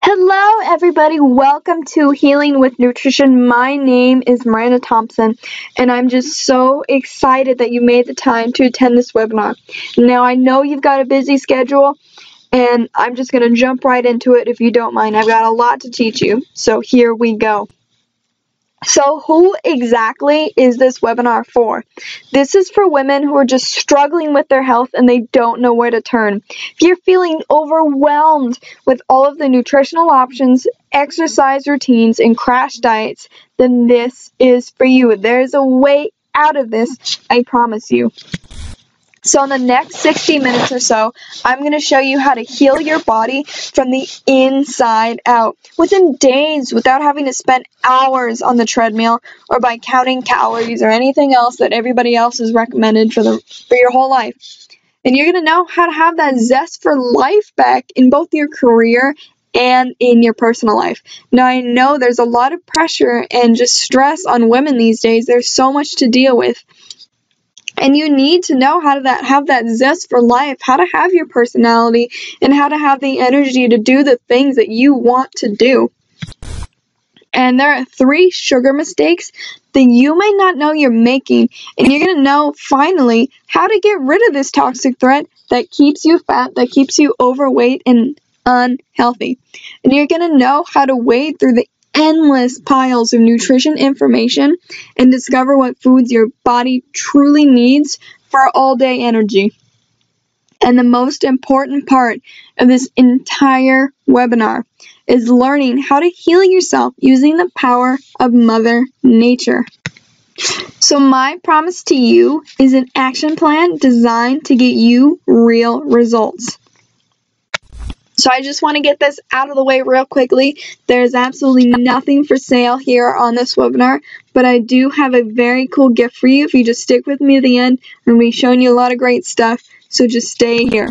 Hello, everybody. Welcome to Healing with Nutrition. My name is Miranda Thompson, and I'm just so excited that you made the time to attend this webinar. Now, I know you've got a busy schedule, and I'm just going to jump right into it if you don't mind. I've got a lot to teach you, so here we go. So who exactly is this webinar for? This is for women who are just struggling with their health and they don't know where to turn. If you're feeling overwhelmed with all of the nutritional options, exercise routines, and crash diets, then this is for you. There's a way out of this, I promise you. So in the next 60 minutes or so, I'm going to show you how to heal your body from the inside out within days without having to spend hours on the treadmill or by counting calories or anything else that everybody else has recommended for your whole life. And you're going to know how to have that zest for life back in both your career and in your personal life. Now, I know there's a lot of pressure and just stress on women these days. There's so much to deal with. And you need to know how to have that zest for life, how to have your personality, and how to have the energy to do the things that you want to do. And there are 3 sugar mistakes that you may not know you're making. And you're going to know, finally, how to get rid of this toxic threat that keeps you fat, that keeps you overweight and unhealthy. And you're going to know how to wade through the endless piles of nutrition information and discover what foods your body truly needs for all-day energy. And the most important part of this entire webinar is learning how to heal yourself using the power of Mother Nature. So my promise to you is an action plan designed to get you real results. So I just want to get this out of the way real quickly. There's absolutely nothing for sale here on this webinar, but I do have a very cool gift for you if you just stick with me to the end. I'm going to be showing you a lot of great stuff, so just stay here.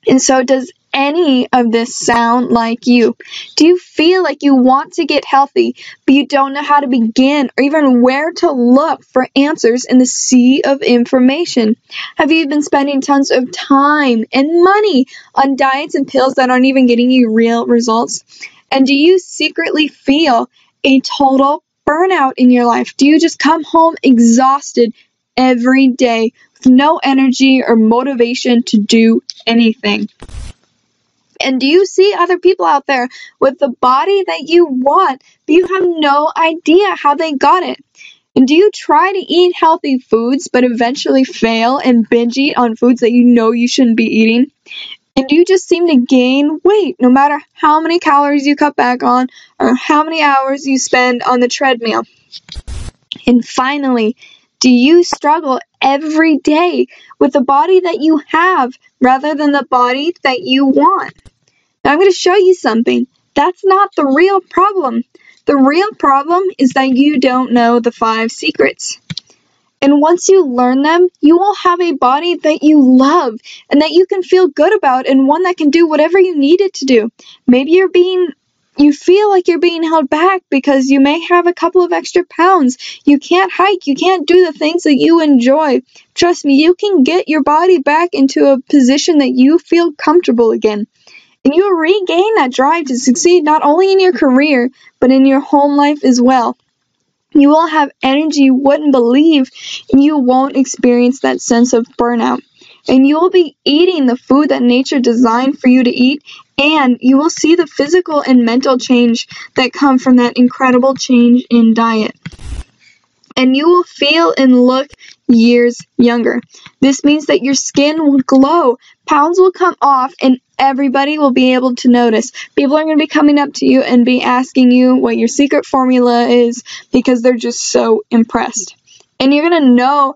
And so does any of this sound like you? Do you feel like you want to get healthy, but you don't know how to begin or even where to look for answers in the sea of information? Have you been spending tons of time and money on diets and pills that aren't even getting you real results? And do you secretly feel a total burnout in your life? Do you just come home exhausted every day with no energy or motivation to do anything? And do you see other people out there with the body that you want, but you have no idea how they got it? And do you try to eat healthy foods, but eventually fail and binge eat on foods that you know you shouldn't be eating? And do you just seem to gain weight no matter how many calories you cut back on or how many hours you spend on the treadmill? And finally, do you struggle every day with the body that you have rather than the body that you want? Now, I'm going to show you something. That's not the real problem. The real problem is that you don't know the 5 secrets. And once you learn them, you will have a body that you love and that you can feel good about and one that can do whatever you need it to do. Maybe you feel like you're being held back because you may have a couple of extra pounds. You can't hike. You can't do the things that you enjoy. Trust me, you can get your body back into a position that you feel comfortable again. And you'll regain that drive to succeed not only in your career, but in your home life as well. You will have energy you wouldn't believe, and you won't experience that sense of burnout. And you will be eating the food that nature designed for you to eat, and you will see the physical and mental change that come from that incredible change in diet. And you will feel and look years younger. This means that your skin will glow, pounds will come off, and everybody will be able to notice. People are going to be coming up to you and be asking you what your secret formula is because they're just so impressed. And you're going to know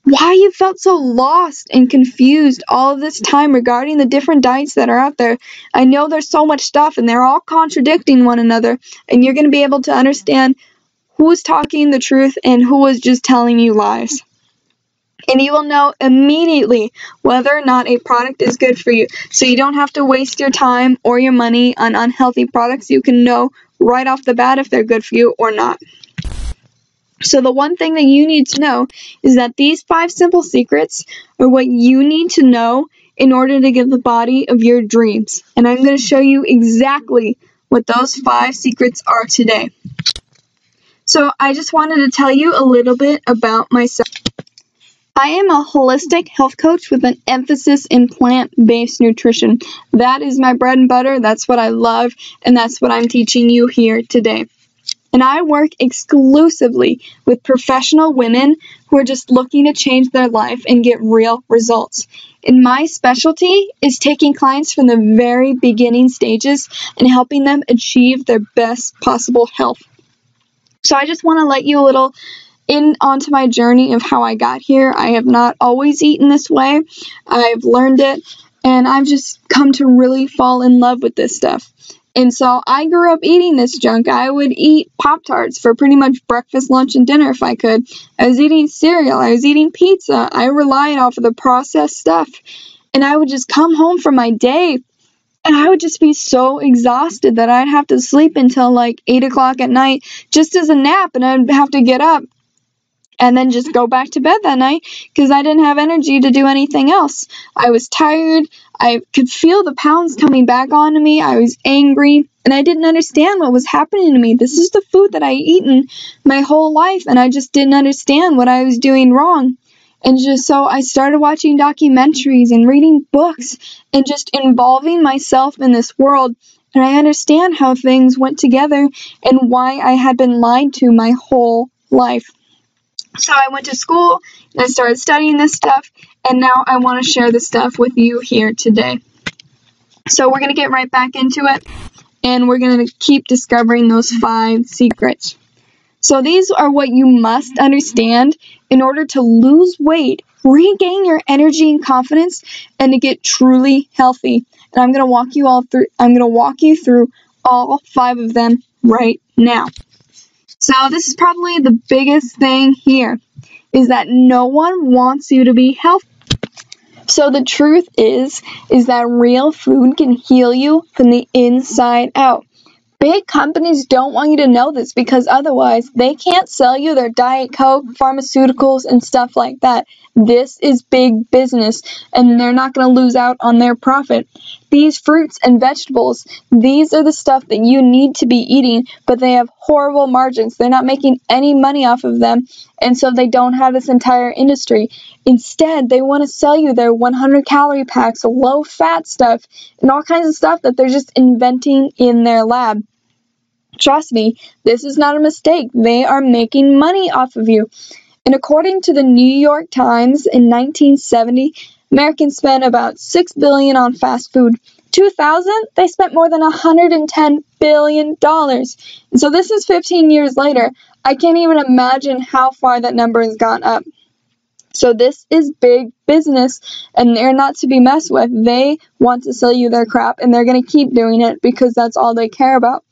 why you felt so lost and confused all of this time regarding the different diets that are out there. I know there's so much stuff and they're all contradicting one another, and you're going to be able to understand who was talking the truth and who was just telling you lies. And you will know immediately whether or not a product is good for you. So you don't have to waste your time or your money on unhealthy products. You can know right off the bat if they're good for you or not. So the one thing that you need to know is that these 5 simple secrets are what you need to know in order to get the body of your dreams. And I'm going to show you exactly what those 5 secrets are today. So I just wanted to tell you a little bit about myself. I am a holistic health coach with an emphasis in plant-based nutrition. That is my bread and butter. That's what I love, and that's what I'm teaching you here today. And I work exclusively with professional women who are just looking to change their life and get real results. And my specialty is taking clients from the very beginning stages and helping them achieve their best possible health. So I just want to let you a little in onto my journey of how I got here. I have not always eaten this way. I've learned it, and I've just come to really fall in love with this stuff. And so I grew up eating this junk. I would eat Pop-Tarts for pretty much breakfast, lunch, and dinner if I could. I was eating cereal. I was eating pizza. I relied off of the processed stuff. And I would just come home from my day, and I would just be so exhausted that I'd have to sleep until like 8 o'clock at night just as a nap, and I'd have to get up and then just go back to bed that night because I didn't have energy to do anything else. I was tired. I could feel the pounds coming back onto me. I was angry, and I didn't understand what was happening to me. This is the food that I eaten my whole life, and I just didn't understand what I was doing wrong. And just so I started watching documentaries and reading books and just involving myself in this world, and I understand how things went together and why I had been lied to my whole life. So I went to school, and I started studying this stuff, and now I want to share this stuff with you here today. So we're going to get right back into it, and we're going to keep discovering those 5 secrets. So these are what you must understand in order to lose weight, regain your energy and confidence, and to get truly healthy. And I'm going to walk you through all 5 of them right now. So this is probably the biggest thing here, is that no one wants you to be healthy. So the truth is that real food can heal you from the inside out. Big companies don't want you to know this because otherwise they can't sell you their Diet Coke, pharmaceuticals, and stuff like that. This is big business, and they're not going to lose out on their profit. These fruits and vegetables, these are the stuff that you need to be eating, but they have horrible margins. They're not making any money off of them, and so they don't have this entire industry. Instead, they want to sell you their 100-calorie packs, low-fat stuff, and all kinds of stuff that they're just inventing in their lab. Trust me, this is not a mistake. They are making money off of you. And according to the New York Times, in 1970, Americans spent about $6 billion on fast food. 2000, they spent more than $110 billion. And so this is 15 years later. I can't even imagine how far that number has gone up. So this is big business, and they're not to be messed with. They want to sell you their crap, and they're going to keep doing it because that's all they care about.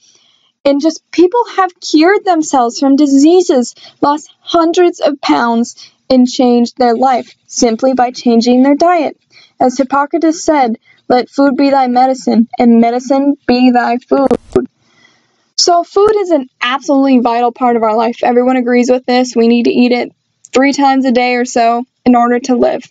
And just people have cured themselves from diseases, lost hundreds of pounds, and changed their life simply by changing their diet. As Hippocrates said, let food be thy medicine, and medicine be thy food. So food is an absolutely vital part of our life. Everyone agrees with this. We need to eat it 3 times a day or so in order to live.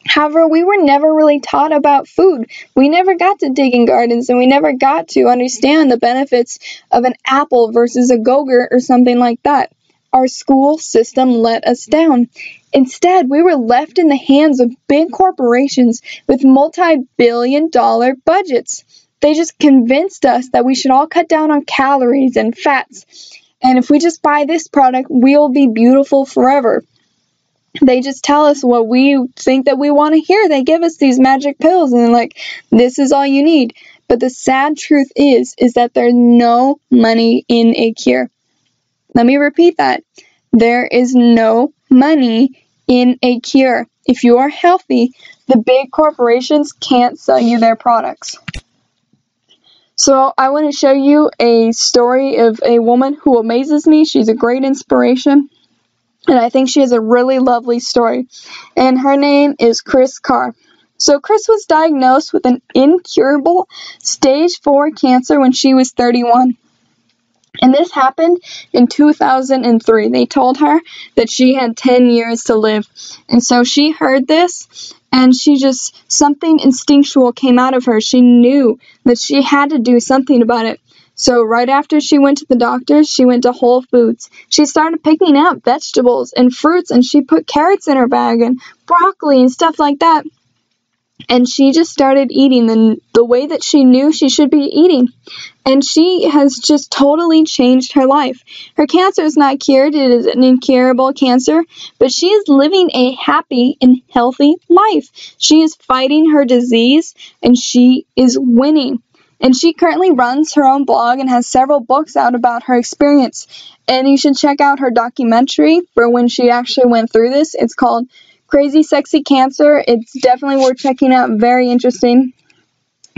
However, we were never really taught about food. We never got to dig in gardens, and we never got to understand the benefits of an apple versus a Go-Gurt or something like that. Our school system let us down. Instead, we were left in the hands of big corporations with multi-billion-dollar budgets. They just convinced us that we should all cut down on calories and fats. And if we just buy this product, we'll be beautiful forever. They just tell us what we think that we want to hear. They give us these magic pills and they're like, this is all you need. But the sad truth is that there's no money in a cure. Let me repeat that. There is no money in a cure. If you are healthy, the big corporations can't sell you their products. So I want to show you a story of a woman who amazes me. She's a great inspiration. And I think she has a really lovely story. And her name is Kris Carr. So Kris was diagnosed with an incurable stage 4 cancer when she was 31. And this happened in 2003. They told her that she had 10 years to live. And so she heard this, and something instinctual came out of her. She knew that she had to do something about it. So right after she went to the doctor, she went to Whole Foods. She started picking out vegetables and fruits, and she put carrots in her bag and broccoli and stuff like that. And she just started eating the way that she knew she should be eating. And she has just totally changed her life. Her cancer is not cured. It is an incurable cancer. But she is living a happy and healthy life. She is fighting her disease, and she is winning. And she currently runs her own blog and has several books out about her experience. And you should check out her documentary for when she actually went through this. It's called Crazy Sexy Cancer. It's definitely worth checking out. Very interesting.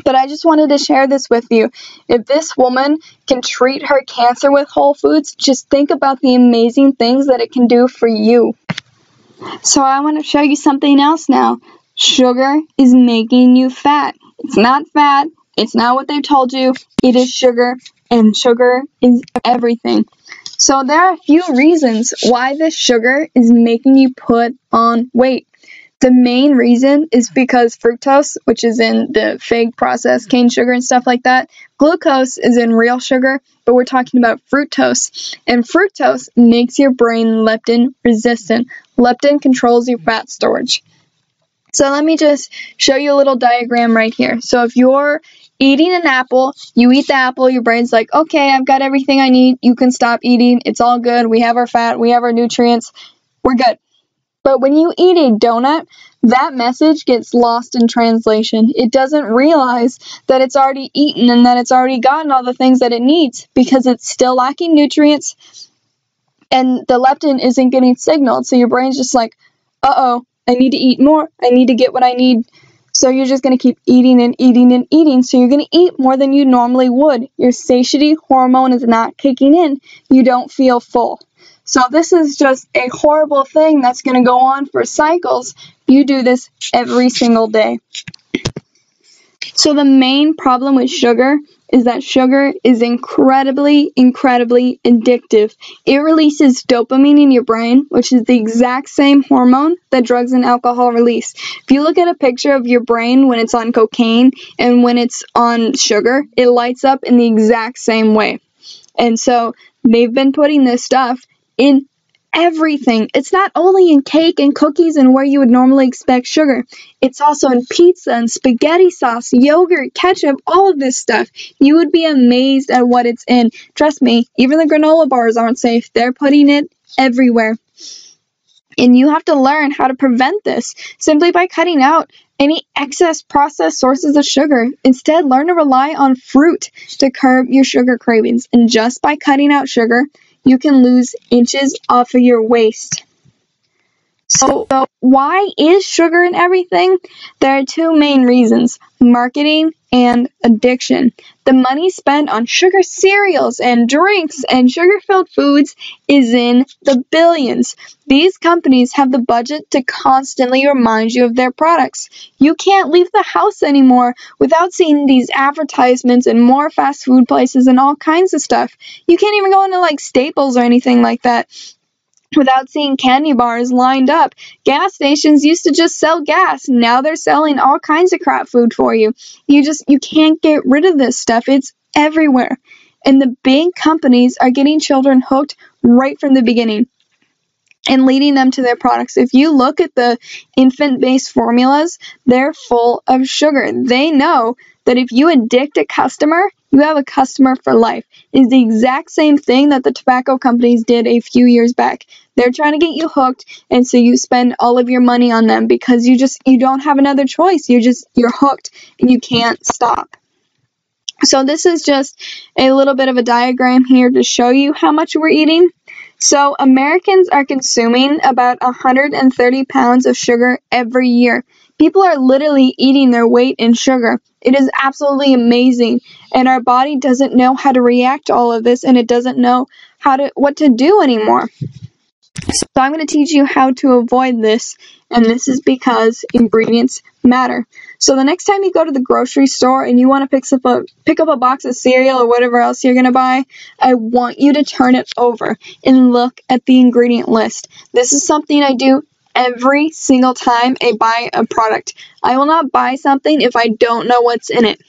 But I just wanted to share this with you. If this woman can treat her cancer with Whole Foods, just think about the amazing things that it can do for you. So I want to show you something else now. Sugar is making you fat. It's not fat. It's not what they told you. It is sugar, and sugar is everything. So there are a few reasons why this sugar is making you put on weight. The main reason is because fructose, which is in the fake processed cane sugar and stuff like that, glucose is in real sugar, but we're talking about fructose. And fructose makes your brain leptin resistant. Leptin controls your fat storage. So let me just show you a little diagram right here. So if you're eating an apple, you eat the apple, your brain's like, okay, I've got everything I need. You can stop eating. It's all good. We have our fat. We have our nutrients. We're good. But when you eat a donut, that message gets lost in translation. It doesn't realize that it's already eaten and that it's already gotten all the things that it needs because it's still lacking nutrients and the leptin isn't getting signaled. So your brain's just like, uh-oh, I need to eat more. I need to get what I need. So you're just going to keep eating and eating and eating. So you're going to eat more than you normally would. Your satiety hormone is not kicking in. You don't feel full. So this is just a horrible thing that's going to go on for cycles. You do this every single day. So the main problem with sugar is that sugar is incredibly addictive. It releases dopamine in your brain, which is the exact same hormone that drugs and alcohol release. If you look at a picture of your brain when it's on cocaine and when it's on sugar, it lights up in the exact same way. And so they've been putting this stuff in everything. It's not only in cake and cookies and where you would normally expect sugar. It's also in pizza and spaghetti sauce, yogurt, ketchup, all of this stuff. You would be amazed at what it's in. Trust me, even the granola bars aren't safe. They're putting it everywhere. And you have to learn how to prevent this simply by cutting out any excess processed sources of sugar. Instead, learn to rely on fruit to curb your sugar cravings. And just by cutting out sugar, you can lose inches off of your waist. So why is sugar in everything? There are two main reasons: marketing and addiction. The money spent on sugar cereals and drinks and sugar-filled foods is in the billions. These companies have the budget to constantly remind you of their products. You can't leave the house anymore without seeing these advertisements in more fast food places and all kinds of stuff. You can't even go into like Staples or anything like that without seeing candy bars lined up. Gas stations used to just sell gas. Now they're selling all kinds of crap food for you. You can't get rid of this stuff. It's everywhere. And the big companies are getting children hooked right from the beginning and leading them to their products. If you look at the infant-based formulas, they're full of sugar. They know that if you addict a customer, you have a customer for life. It's the exact same thing that the tobacco companies did a few years back. They're trying to get you hooked, and so you spend all of your money on them because you don't have another choice. You're hooked, and you can't stop. So this is just a little bit of a diagram here to show you how much we're eating. So Americans are consuming about 130 pounds of sugar every year. People are literally eating their weight in sugar. It is absolutely amazing. And our body doesn't know how to react to all of this, and it doesn't know what to do anymore. So I'm going to teach you how to avoid this, and this is because ingredients matter. So the next time you go to the grocery store and you want to pick up a box of cereal or whatever else you're going to buy, I want you to turn it over and look at the ingredient list. This is something I do every single time I buy a product. I will not buy something if I don't know what's in it.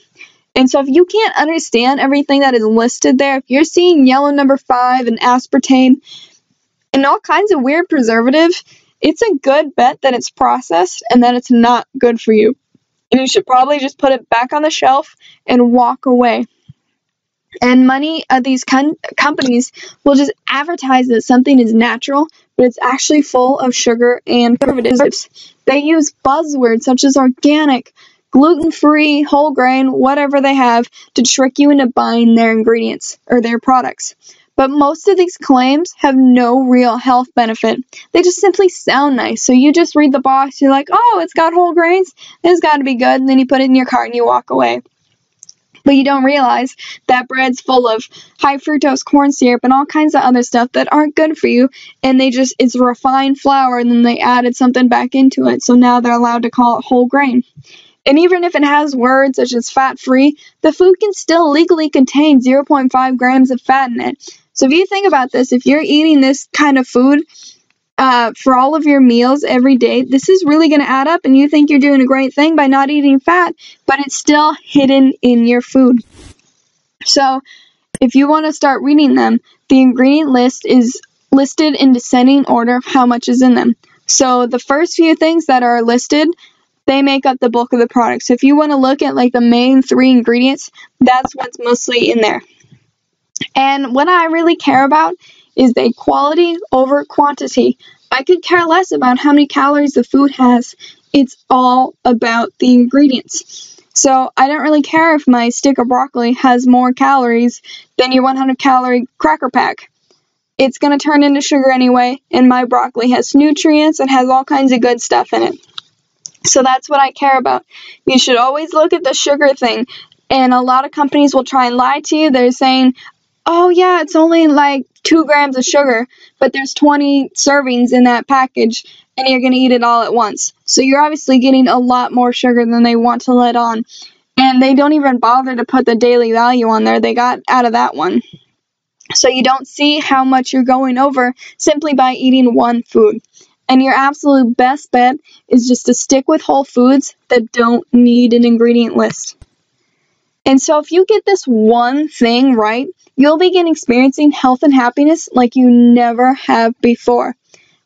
And so if you can't understand everything that is listed there, if you're seeing yellow number 5 and aspartame and all kinds of weird preservatives, it's a good bet that it's processed and that it's not good for you. And you should probably just put it back on the shelf and walk away. And many of these companies will just advertise that something is natural, but it's actually full of sugar and preservatives. They use buzzwords such as organic, gluten-free, whole grain, whatever they have, to trick you into buying their ingredients or their products. But most of these claims have no real health benefit. They just simply sound nice. So you just read the box, you're like, oh, it's got whole grains, it's got to be good, and then you put it in your cart and you walk away. But you don't realize that bread's full of high fructose corn syrup and all kinds of other stuff that aren't good for you, and it's refined flour, and then they added something back into it, so now they're allowed to call it whole grain. And even if it has words such as fat-free, the food can still legally contain 0.5 grams of fat in it. So if you think about this, if you're eating this kind of food for all of your meals every day, this is really going to add up, and you think you're doing a great thing by not eating fat, but it's still hidden in your food. So if you want to start reading them, the ingredient list is listed in descending order of how much is in them. So the first few things that are listed, they make up the bulk of the product. So if you want to look at like the main 3 ingredients, that's what's mostly in there. And what I really care about is the quality over quantity. I could care less about how many calories the food has. It's all about the ingredients. So I don't really care if my stick of broccoli has more calories than your 100-calorie cracker pack. It's going to turn into sugar anyway, and my broccoli has nutrients and has all kinds of good stuff in it. So that's what I care about. You should always look at the sugar thing. And a lot of companies will try and lie to you. They're saying, oh yeah, it's only like 2 grams of sugar, but there's 20 servings in that package, and you're going to eat it all at once. So you're obviously getting a lot more sugar than they want to let on. And they don't even bother to put the daily value on there. They got out of that one. So you don't see how much you're going over simply by eating one food. And your absolute best bet is just to stick with whole foods that don't need an ingredient list. And so if you get this one thing right, you'll begin experiencing health and happiness like you never have before.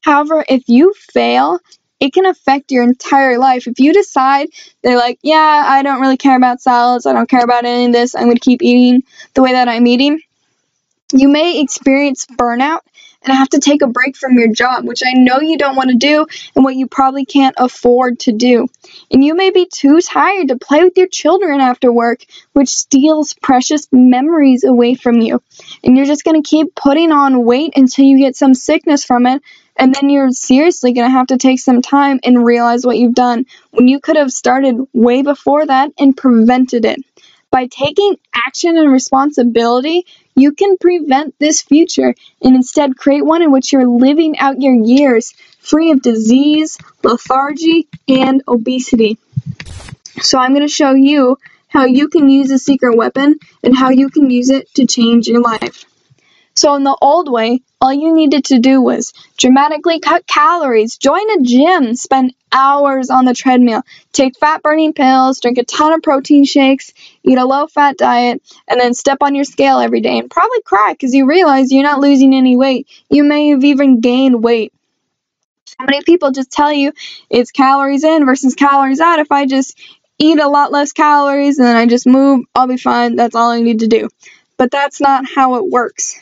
However, if you fail, it can affect your entire life. If you decide they're like, yeah, I don't really care about salads, I don't care about any of this, I'm going to keep eating the way that I'm eating, you may experience burnout and have to take a break from your job, which I know you don't want to do and what you probably can't afford to do. And you may be too tired to play with your children after work, which steals precious memories away from you. And you're just going to keep putting on weight until you get some sickness from it, and then you're seriously going to have to take some time and realize what you've done when you could have started way before that and prevented it. By taking action and responsibility, you can prevent this future and instead create one in which you're living out your years free of disease, lethargy, and obesity. So I'm going to show you how you can use a secret weapon and how you can use it to change your life. So in the old way, all you needed to do was dramatically cut calories, join a gym, spend hours on the treadmill, take fat-burning pills, drink a ton of protein shakes, eat a low-fat diet, and then step on your scale every day and probably cry because you realize you're not losing any weight. You may have even gained weight. How many people just tell you it's calories in versus calories out? If I just eat a lot less calories and then I just move, I'll be fine. That's all I need to do. But that's not how it works.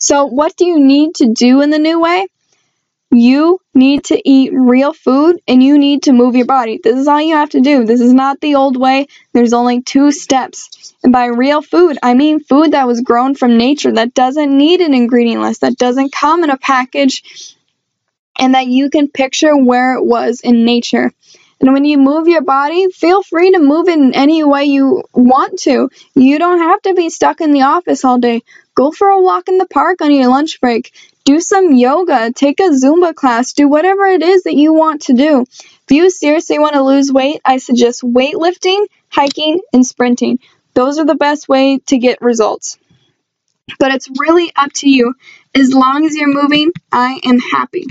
So what do you need to do in the new way? You need to eat real food and you need to move your body. This is all you have to do. This is not the old way. There's only 2 steps. And by real food, I mean food that was grown from nature, that doesn't need an ingredient list, that doesn't come in a package, and that you can picture where it was in nature. And when you move your body, feel free to move it in any way you want to. You don't have to be stuck in the office all day. Go for a walk in the park on your lunch break. Do some yoga, take a Zumba class, do whatever it is that you want to do. If you seriously want to lose weight, I suggest weightlifting, hiking, and sprinting. Those are the best way to get results. But it's really up to you. As long as you're moving, I am happy.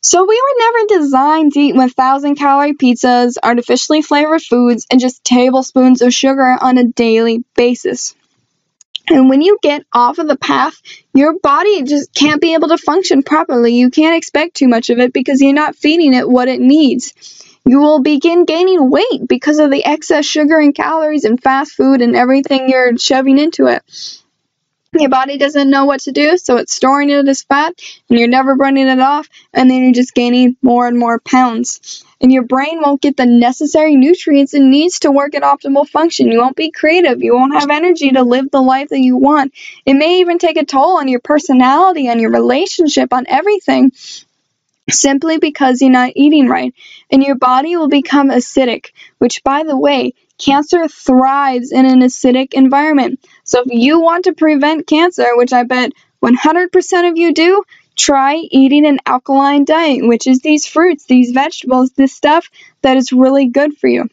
So we were never designed to eat 1,000-calorie pizzas, artificially flavored foods, and just tablespoons of sugar on a daily basis. And when you get off of the path, your body just can't be able to function properly. You can't expect too much of it because you're not feeding it what it needs. You will begin gaining weight because of the excess sugar and calories and fast food and everything you're shoving into it. Your body doesn't know what to do, so it's storing it as fat, and you're never burning it off, and then you're just gaining more and more pounds. And your brain won't get the necessary nutrients it needs to work at optimal function. You won't be creative. You won't have energy to live the life that you want. It may even take a toll on your personality, on your relationship, on everything, simply because you're not eating right. And your body will become acidic, which, by the way, cancer thrives in an acidic environment. So if you want to prevent cancer, which I bet 100% of you do, try eating an alkaline diet, which is these fruits, these vegetables, this stuff that is really good for you.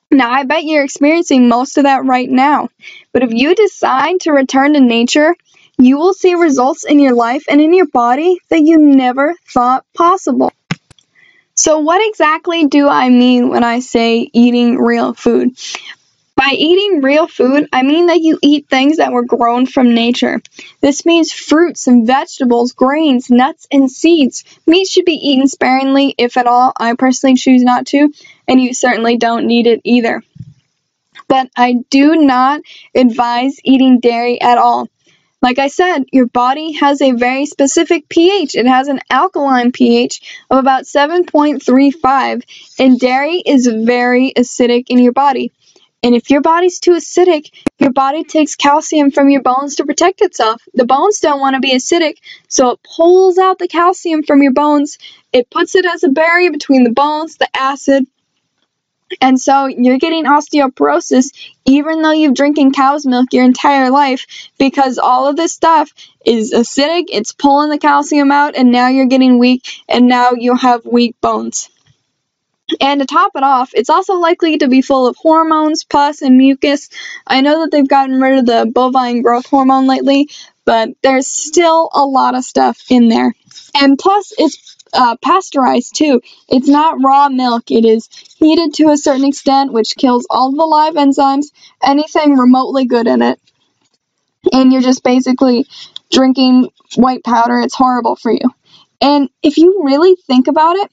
Now, I bet you're experiencing most of that right now. But if you decide to return to nature, you will see results in your life and in your body that you never thought possible. So what exactly do I mean when I say eating real food? By eating real food, I mean that you eat things that were grown from nature. This means fruits and vegetables, grains, nuts, and seeds. Meat should be eaten sparingly, if at all. I personally choose not to, and you certainly don't need it either. But I do not advise eating dairy at all. Like I said, your body has a very specific pH. It has an alkaline pH of about 7.35, and dairy is very acidic in your body. And if your body's too acidic, your body takes calcium from your bones to protect itself. The bones don't want to be acidic, so it pulls out the calcium from your bones. It puts it as a barrier between the bones, the acid, and so you're getting osteoporosis even though you've drinking cow's milk your entire life, because all of this stuff is acidic, it's pulling the calcium out, and now you're getting weak, and now you have weak bones. And to top it off, it's also likely to be full of hormones, pus, and mucus. I know that they've gotten rid of the bovine growth hormone lately, but there's still a lot of stuff in there. And plus, it's pasteurized too. It's not raw milk. It is heated to a certain extent, which kills all the live enzymes, anything remotely good in it. And you're just basically drinking white powder. It's horrible for you. And if you really think about it,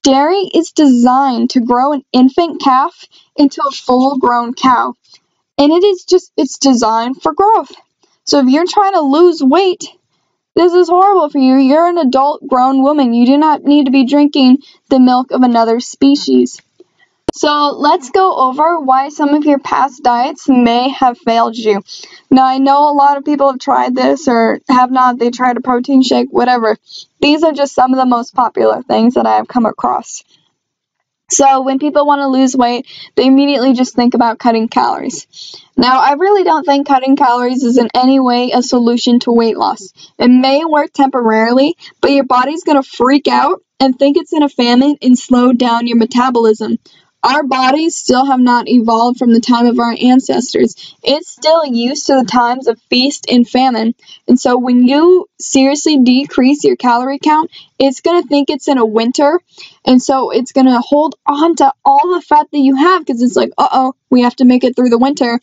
dairy is designed to grow an infant calf into a full-grown cow. And it's designed for growth. So if you're trying to lose weight, this is horrible for you. You're an adult grown woman. You do not need to be drinking the milk of another species. So let's go over why some of your past diets may have failed you. Now, I know a lot of people have tried this or have not. They tried a protein shake, whatever. These are just some of the most popular things that I have come across. So when people want to lose weight, they immediately just think about cutting calories. Now, I really don't think cutting calories is in any way a solution to weight loss. It may work temporarily, but your body's going to freak out and think it's in a famine and slow down your metabolism. Our bodies still have not evolved from the time of our ancestors. It's still used to the times of feast and famine. And so when you seriously decrease your calorie count, it's going to think it's in a winter. And so it's going to hold on to all the fat that you have because it's like, we have to make it through the winter.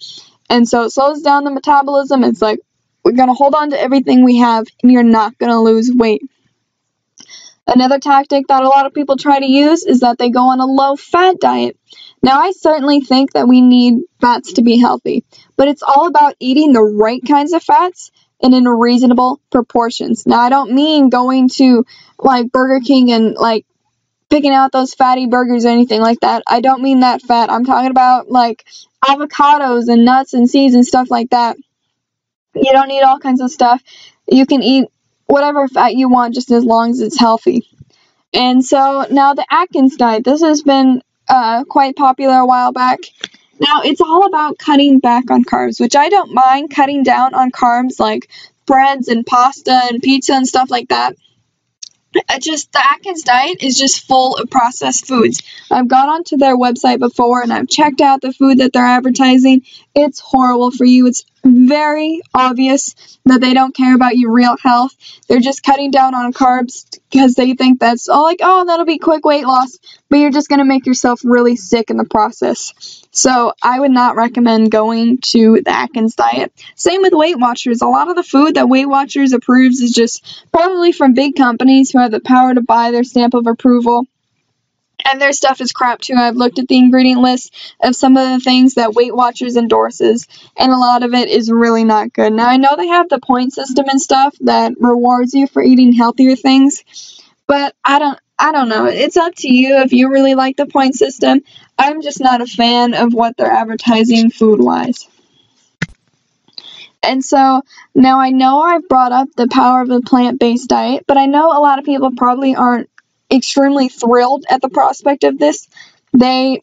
And so it slows down the metabolism. It's like, we're going to hold on to everything we have and you're not going to lose weight. Another tactic that a lot of people try to use is that they go on a low-fat diet. Now, I certainly think that we need fats to be healthy, but it's all about eating the right kinds of fats and in reasonable proportions. Now, I don't mean going to, like, Burger King and, like, picking out those fatty burgers or anything like that. I don't mean that fat. I'm talking about, like, avocados and nuts and seeds and stuff like that. You don't need all kinds of stuff. You can eat whatever fat you want, just as long as it's healthy. And so now the Atkins diet, this has been quite popular a while back. Now it's all about cutting back on carbs, which I don't mind cutting down on carbs like breads and pasta and pizza and stuff like that. The Atkins diet is just full of processed foods. I've gone onto their website before and I've checked out the food that they're advertising. It's horrible for you. It's very obvious that they don't care about your real health. They're just cutting down on carbs because they think that's that'll be quick weight loss, but you're just going to make yourself really sick in the process. So I would not recommend going to the Atkins diet. Same with Weight Watchers. A lot of the food that Weight Watchers approves is just probably from big companies who have the power to buy their stamp of approval. And their stuff is crap too. I've looked at the ingredient list of some of the things that Weight Watchers endorses, and a lot of it is really not good. Now, I know they have the point system and stuff that rewards you for eating healthier things, but I don't know. It's up to you if you really like the point system. I'm just not a fan of what they're advertising food-wise. And so now I know I've brought up the power of a plant-based diet, but I know a lot of people probably aren't extremely thrilled at the prospect of this. They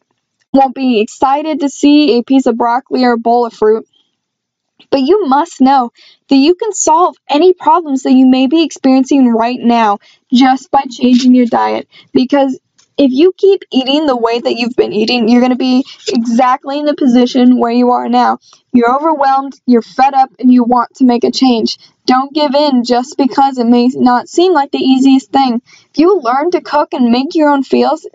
won't be excited to see a piece of broccoli or a bowl of fruit. But you must know that you can solve any problems that you may be experiencing right now just by changing your diet. Because if you keep eating the way that you've been eating, you're going to be exactly in the position where you are now. You're overwhelmed, you're fed up, and you want to make a change. Don't give in just because it may not seem like the easiest thing. If you learn to cook and make your own foods,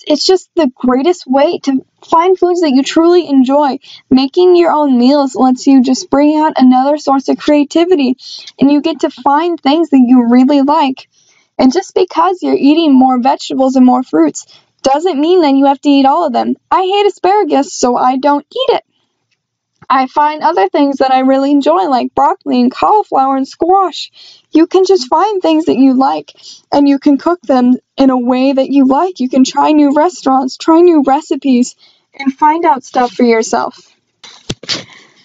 it's just the greatest way to find foods that you truly enjoy. Making your own meals lets you just bring out another source of creativity, and you get to find things that you really like. And just because you're eating more vegetables and more fruits doesn't mean that you have to eat all of them. I hate asparagus, so I don't eat it. I find other things that I really enjoy, like broccoli and cauliflower and squash. You can just find things that you like, and you can cook them in a way that you like. You can try new restaurants, try new recipes, and find out stuff for yourself.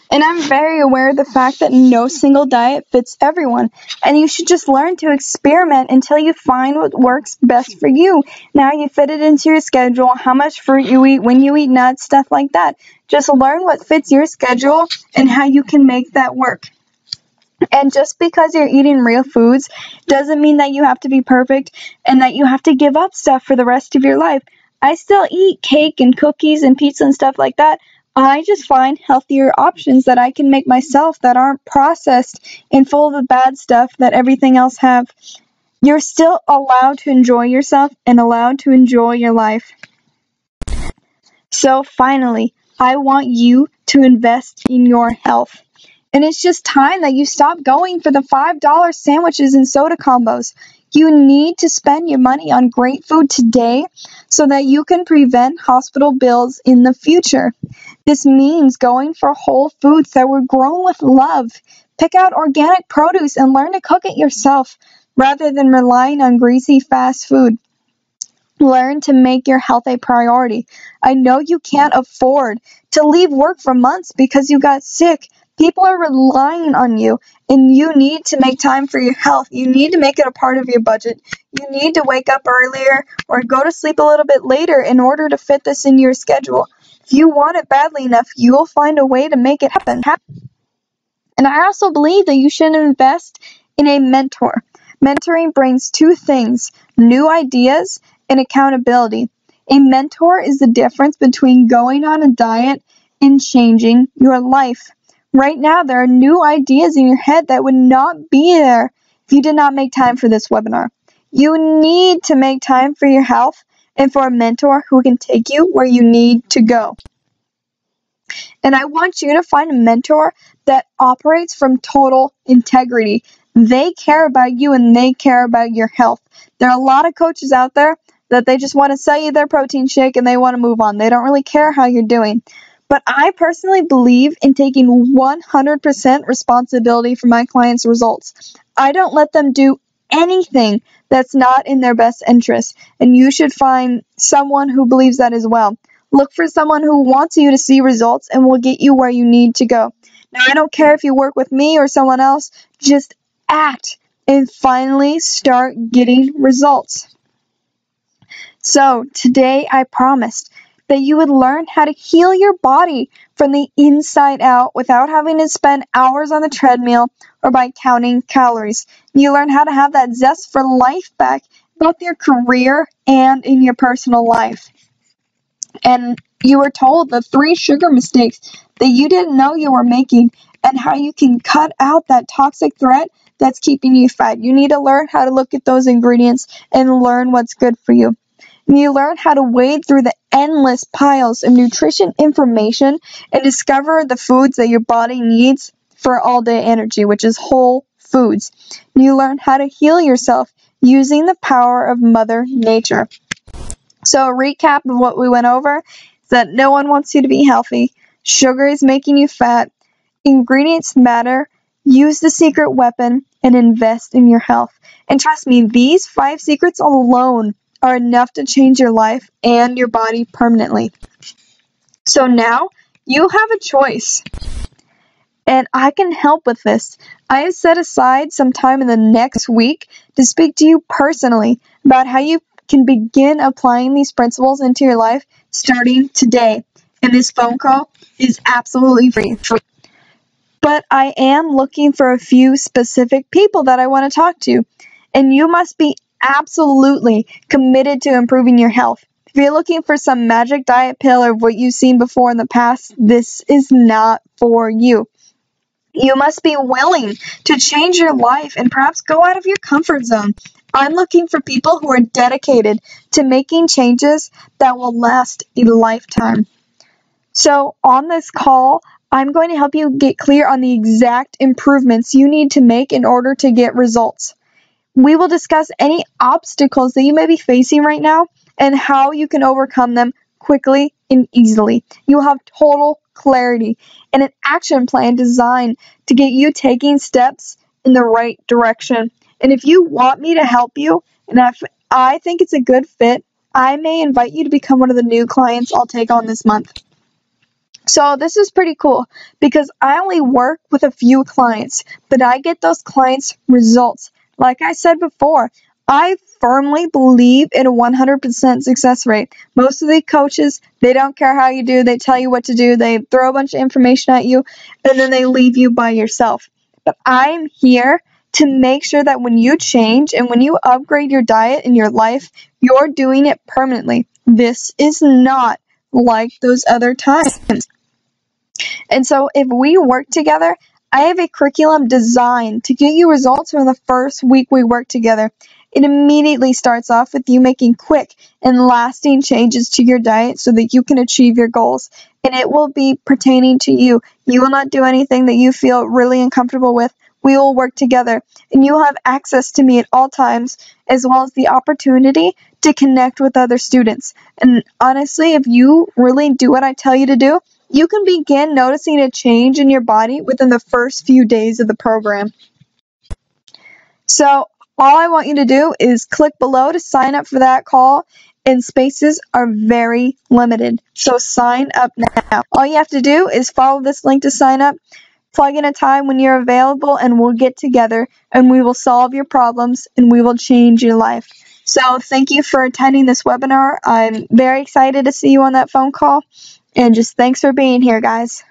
And I'm very aware of the fact that no single diet fits everyone, and you should just learn to experiment until you find what works best for you. Now you fit it into your schedule, how much fruit you eat, when you eat nuts, stuff like that. Just learn what fits your schedule and how you can make that work. And just because you're eating real foods doesn't mean that you have to be perfect and that you have to give up stuff for the rest of your life. I still eat cake and cookies and pizza and stuff like that. I just find healthier options that I can make myself that aren't processed and full of the bad stuff that everything else have. You're still allowed to enjoy yourself and allowed to enjoy your life. So finally, I want you to invest in your health. And it's just time that you stop going for the $5 sandwiches and soda combos. You need to spend your money on great food today so that you can prevent hospital bills in the future. This means going for whole foods that were grown with love. Pick out organic produce and learn to cook it yourself rather than relying on greasy fast food. Learn to make your health a priority. I know you can't afford to leave work for months because you got sick. People are relying on you, and you need to make time for your health. You need to make it a part of your budget. You need to wake up earlier or go to sleep a little bit later in order to fit this in your schedule. If you want it badly enough, you will find a way to make it happen. And I also believe that you should invest in a mentor. Mentoring brings two things: new ideas and accountability. A mentor is the difference between going on a diet and changing your life. Right now, there are new ideas in your head that would not be there if you did not make time for this webinar. You need to make time for your health and for a mentor who can take you where you need to go. And I want you to find a mentor that operates from total integrity. They care about you and they care about your health. There are a lot of coaches out there that they just want to sell you their protein shake and they want to move on. They don't really care how you're doing. But I personally believe in taking 100% responsibility for my clients' results. I don't let them do anything that's not in their best interest, and you should find someone who believes that as well. Look for someone who wants you to see results and will get you where you need to go. Now, I don't care if you work with me or someone else, just act and finally start getting results. So, today I promised that you would learn how to heal your body from the inside out without having to spend hours on the treadmill or by counting calories. You learn how to have that zest for life back, both your career and in your personal life. And you were told the 3 sugar mistakes that you didn't know you were making and how you can cut out that toxic threat that's keeping you fat. You need to learn how to look at those ingredients and learn what's good for you. And you learn how to wade through the endless piles of nutrition information and discover the foods that your body needs for all-day energy, which is whole foods. And you learn how to heal yourself using the power of Mother Nature. So a recap of what we went over is that no one wants you to be healthy. Sugar is making you fat. Ingredients matter. Use the secret weapon and invest in your health. And trust me, these 5 secrets alone are enough to change your life and your body permanently. So now you have a choice. And I can help with this. I have set aside some time in the next week to speak to you personally about how you can begin applying these principles into your life starting today. And this phone call is absolutely free. But I am looking for a few specific people that I want to talk to. And you must be absolutely committed to improving your health. If you're looking for some magic diet pill or what you've seen before in the past, this is not for you. You must be willing to change your life and perhaps go out of your comfort zone. I'm looking for people who are dedicated to making changes that will last a lifetime. So on this call, I'm going to help you get clear on the exact improvements you need to make in order to get results. We will discuss any obstacles that you may be facing right now and how you can overcome them quickly and easily. You will have total clarity and an action plan designed to get you taking steps in the right direction. And if you want me to help you, and if I think it's a good fit, I may invite you to become one of the new clients I'll take on this month. So this is pretty cool because I only work with a few clients, but I get those clients results. Like I said before, I firmly believe in a 100% success rate. Most of the coaches, they don't care how you do. They tell you what to do. They throw a bunch of information at you, and then they leave you by yourself. But I'm here to make sure that when you change and when you upgrade your diet and your life, you're doing it permanently. This is not like those other times. And so if we work together, I have a curriculum designed to get you results from the first week we work together. It immediately starts off with you making quick and lasting changes to your diet so that you can achieve your goals. And it will be pertaining to you. You will not do anything that you feel really uncomfortable with. We will work together. And you'll have access to me at all times, as well as the opportunity to connect with other students. And honestly, if you really do what I tell you to do, you can begin noticing a change in your body within the first few days of the program. So all I want you to do is click below to sign up for that call, and spaces are very limited. So sign up now. All you have to do is follow this link to sign up, plug in a time when you're available, and we'll get together and we will solve your problems and we will change your life. So thank you for attending this webinar. I'm very excited to see you on that phone call. And just thanks for being here, guys.